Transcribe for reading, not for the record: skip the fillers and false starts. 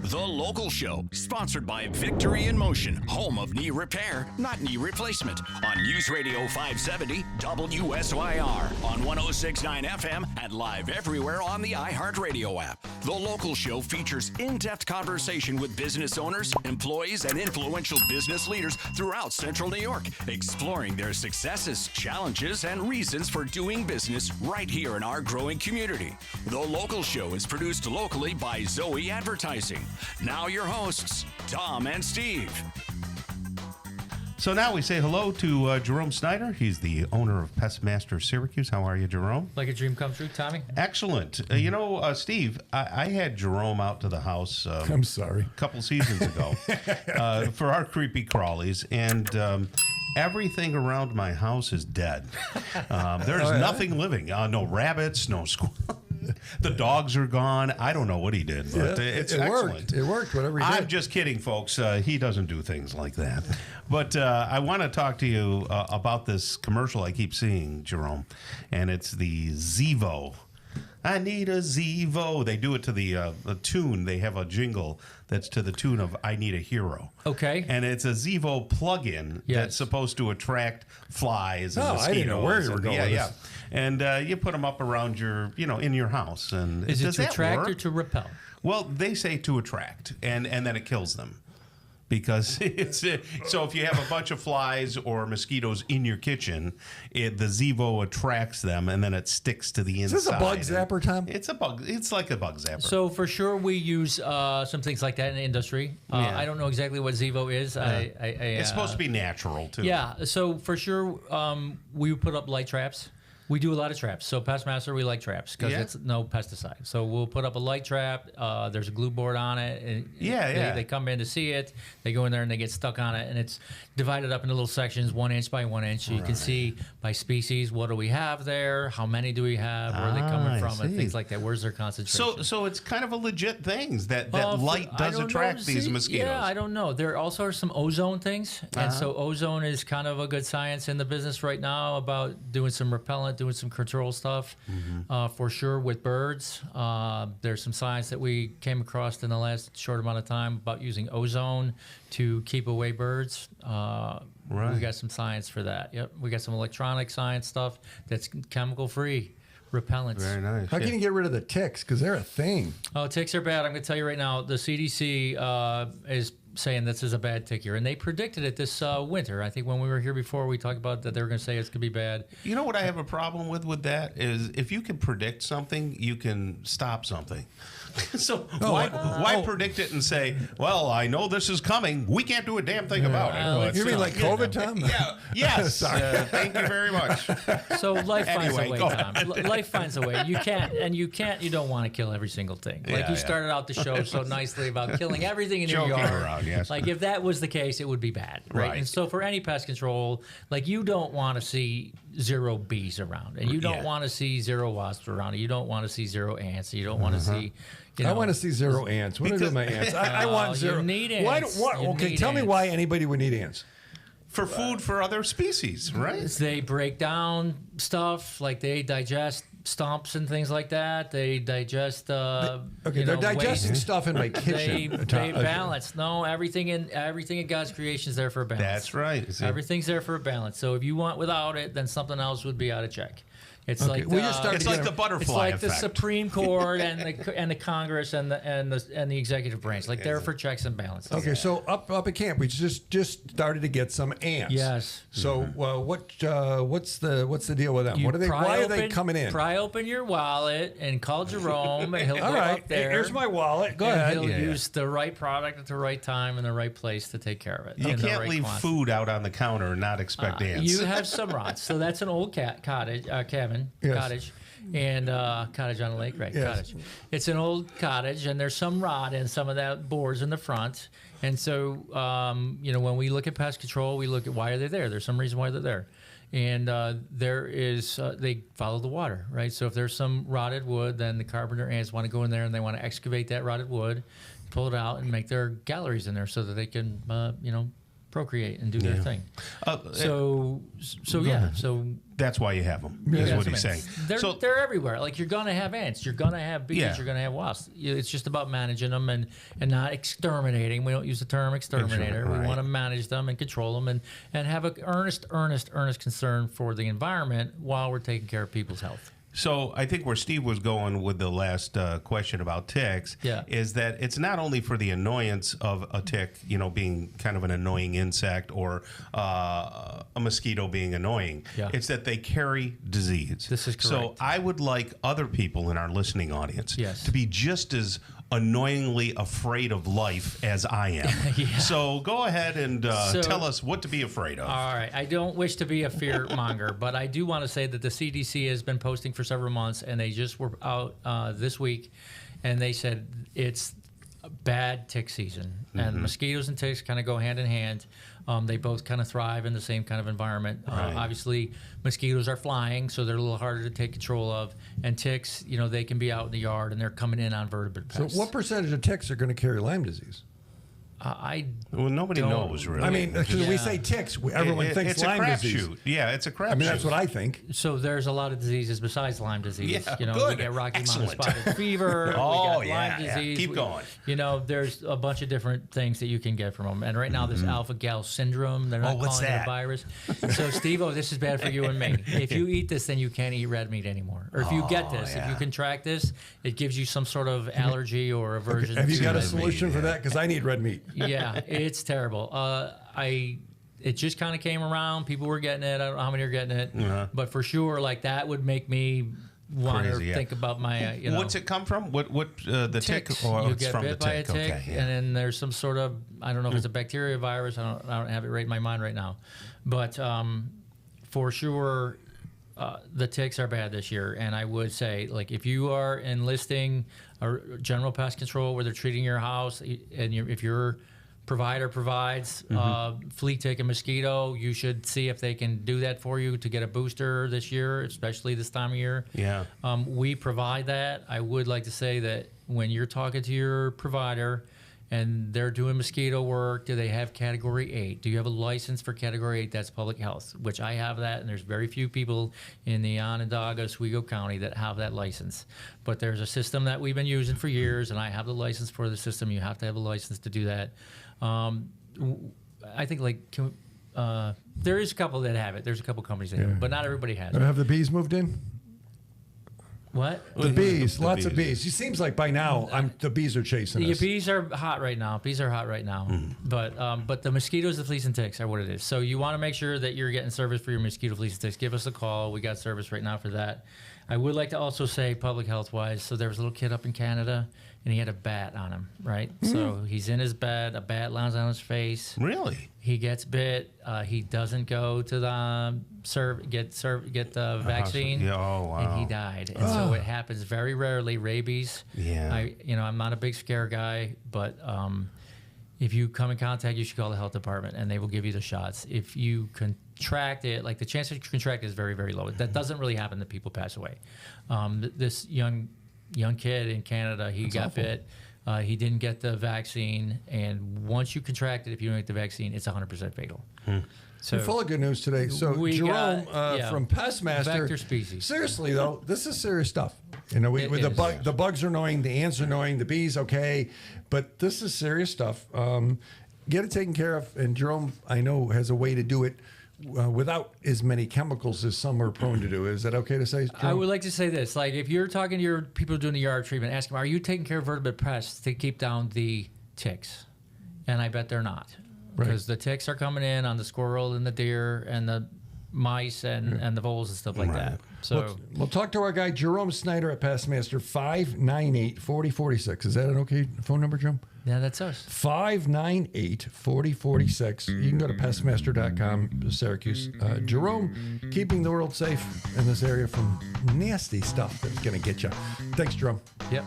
The Local Show, sponsored by Victory in Motion, home of knee repair, not knee replacement, on News Radio 570 WSYR, on 106.9 FM, and live everywhere on the iHeartRadio app. The Local Show features in-depth conversation with business owners, employees, and influential business leaders throughout Central New York, exploring their successes, challenges, and reasons for doing business right here in our growing community. The Local Show is produced locally by Zoe Advertising. Now your hosts, Tom and Steve. So now we say hello to Jerome Snyder. He's the owner of PestMaster Syracuse. How are you, Jerome? Like a dream come true, Tommy. Excellent. Steve, I had Jerome out to the house I'm sorry. a couple seasons ago for our creepy crawlies, and everything around my house is dead. There's nothing living. No rabbits, no squirrels. The dogs are gone. I don't know what he did, but it's excellent. It worked, whatever he did. I'm just kidding, folks. He doesn't do things like that. But I want to talk to you about this commercial I keep seeing, Jerome, and it's the Zevo. I need a Zevo. They do it to the tune. They have a jingle that's to the tune of I Need a Hero. Okay. And it's a Zevo plug-in that's supposed to attract flies and mosquitoes. I didn't know where you were going with this. And you put them up around your, in your house. And Is it does to that attract work? or to repel? Well, they say to attract, and then it kills them. Because it's so if you have a bunch of flies or mosquitoes in your kitchen, the Zevo attracts them and then it sticks to the inside. Is this a bug zapper, Tom? It's a bug. It's like a bug zapper. So for sure we use some things like that in the industry. I don't know exactly what Zevo is. It's supposed to be natural too. Yeah. So for sure we put up light traps. We do a lot of traps. So PestMaster, we like traps because it's no pesticide. So we'll put up a light trap. There's a glue board on it. And They come in to see it. They go in there and they get stuck on it. And it's divided up into little sections, 1 inch by 1 inch. So you can see by species, what do we have there? How many do we have? Where are they coming from? And things like that. Where's their concentration? So it's kind of a legit thing that light does attract these mosquitoes. Yeah, I don't know. There also are some ozone things. And so ozone is kind of a good science in the business right now about doing some repellent, doing some control stuff, for sure with birds. There's some science that we came across in the last short amount of time about using ozone to keep away birds. We got some science for that. Yep, we got some electronic science stuff that's chemical-free. Repellents. Very nice. How can you get rid of the ticks? Because they're a thing. Oh, ticks are bad. I'm going to tell you right now, the CDC is saying this is a bad tick year, and they predicted it this winter. I think when we were here before, we talked about that they were going to say it's going to be bad. You know what I have a problem with that is if you can predict something, you can stop something. So why predict it and say, well, I know this is coming. We can't do a damn thing about it. You mean like COVID, Tom? Yeah. Yes. Thank you very much. So life finds a way, go Tom. Life finds a way. You don't want to kill every single thing. Like you started out the show so nicely about killing everything in your yard. Around, yes. Like if that was the case, it would be bad, right? And so for any pest control, like you don't want to see 0 bees around, and you don't want to see 0 wasps around, and you don't want to see 0 ants, and you don't want to see. I want to see 0 ants. What are my ants? I want 0. You need ants. Tell me why anybody would need ants. For food for other species, right? They break down stuff, like they digest stumps and things like that. They digest. They're digesting stuff in my kitchen. They balance. No, everything in God's creation is there for a balance. That's right. See? Everything's there for a balance. So if you want without it, then something else would be out of check. It's like the butterfly It's like effect. the Supreme Court and the Congress and the executive branch. Like they're for checks and balances. Okay, so up at camp, we just started to get some ants. Yes. So what's the deal with them? Why are they coming in? Pry open your wallet and call Jerome, and he'll go up there. Here's my wallet. Go and ahead. He'll use the right product at the right time and the right place to take care of it. You can't leave food out on the counter and not expect ants. You have some rods. So that's an old cabin. Cottage, and cottage on a lake, right? Yes. Cottage. It's an old cottage, and there's some rot in some of that boards in the front. And so, when we look at pest control, we look at why are they there. There's some reason why they're there, and they follow the water, right? So if there's some rotted wood, then the carpenter ants want to go in there and they want to excavate that rotted wood, pull it out, and make their galleries in there so that they can, procreate and do their thing. So that's why you have them. Is what he's saying. They're everywhere. Like, you're gonna have ants, you're gonna have bees, you're gonna have wasps. It's just about managing them and not exterminating. We don't use the term exterminator. Right. We want to manage them and control them and have an earnest concern for the environment while we're taking care of people's health. So I think where Steve was going with the last question about ticks is that it's not only for the annoyance of a tick, being kind of an annoying insect, or a mosquito being annoying. It's that they carry disease. This is correct. So I would like other people in our listening audience to be just as annoyingly afraid of life as I am. So go ahead and tell us what to be afraid of. All right. I don't wish to be a fear monger, but I do want to say that the CDC has been posting for several months, and they just were out this week, and they said it's a bad tick season. And mosquitoes and ticks kind of go hand in hand. They both kind of thrive in the same kind of environment. Obviously, mosquitoes are flying, so they're a little harder to take control of. And ticks, they can be out in the yard, and they're coming in on vertebrate pests. So what percentage of ticks are going to carry Lyme disease? Nobody knows, really. I mean, because we say ticks, everyone thinks it's Lyme a disease. Shoot. Yeah, it's a crapshoot. I mean, that's what I think. So there's a lot of diseases besides Lyme disease. Yeah, we get Rocky Mountain spotted fever. We got Lyme disease. Keep going. There's a bunch of different things that you can get from them. And right now, there's alpha-gal syndrome. They're not calling it a virus. So, Steve-O, this is bad for you and me. If you eat this, then you can't eat red meat anymore. Or if you get this, if you contract this, it gives you some sort of allergy or aversion. Have you got a solution for that? Because I need red meat. Yeah, it's terrible. It just kind of came around. People were getting it. I don't know how many are getting it, but for sure, like, that would make me want to think about my. What's it come from? What the ticks. tick? Or you it's get from bit the by tick. a tick, Okay, and then there's some sort of, I don't know if it's a bacteria, virus. I don't have it right in my mind right now, but for sure. The ticks are bad this year, and I would say, like, if you are enlisting a general pest control where they're treating your house, and if your provider provides flea, tick, and mosquito, you should see if they can do that for you to get a booster this year, especially this time of year. Yeah. We provide that. I would like to say that when you're talking to your provider and they're doing mosquito work, do they have Category 8? Do you have a license for Category 8? That's public health, which I have that, and there's very few people in the Onondaga, Oswego County that have that license. But there's a system that we've been using for years, and I have the license for the system. You have to have a license to do that. I think, like, there is a couple that have it. There's a couple companies that have it, but not everybody has it. Have the bees moved in? What? The bees, lots of bees. It seems like by now the bees are chasing us. The bees are hot right now. But the mosquitoes, the fleas, and ticks are what it is. So you want to make sure that you're getting service for your mosquito, fleas, and ticks. Give us a call. We got service right now for that. I would like to also say, public health wise, so there was a little kid up in Canada, and he had a bat on him, right? So he's in his bed, a bat lands on his face. Really? He gets bit. He doesn't go to the get the vaccine, and he died. And so it happens very rarely. Rabies. Yeah. I'm not a big scare guy, but if you come in contact, you should call the health department, and they will give you the shots. If you contract it, like, the chance that you contract is very, very low. That doesn't really happen that people pass away. This young kid in Canada, he got bit. He didn't get the vaccine, and once you contract it, if you don't get the vaccine, it's 100% fatal. So we're full of good news today. So Jerome from PestMaster. Vector species. Seriously though, this is serious stuff. The bugs are annoying, the ants are annoying, the bees okay, but this is serious stuff. Get it taken care of, and Jerome, I know, has a way to do it without as many chemicals as some are prone to do. Is that okay to say, Jerome? I would like to say this. Like, if you're talking to your people doing the yard treatment, ask them, are you taking care of vertebrate pests to keep down the ticks? And I bet they're not. Because the ticks are coming in on the squirrel and the deer and the mice and the voles and stuff like that. So we'll talk to our guy, Jerome Snyder at PestMaster, 598-4046. Is that an okay phone number, Jerome? Yeah, that's us. 598-4046. You can go to pestmaster.com, Syracuse. Jerome, keeping the world safe in this area from nasty stuff that's going to get you. Thanks, Jerome. Yep.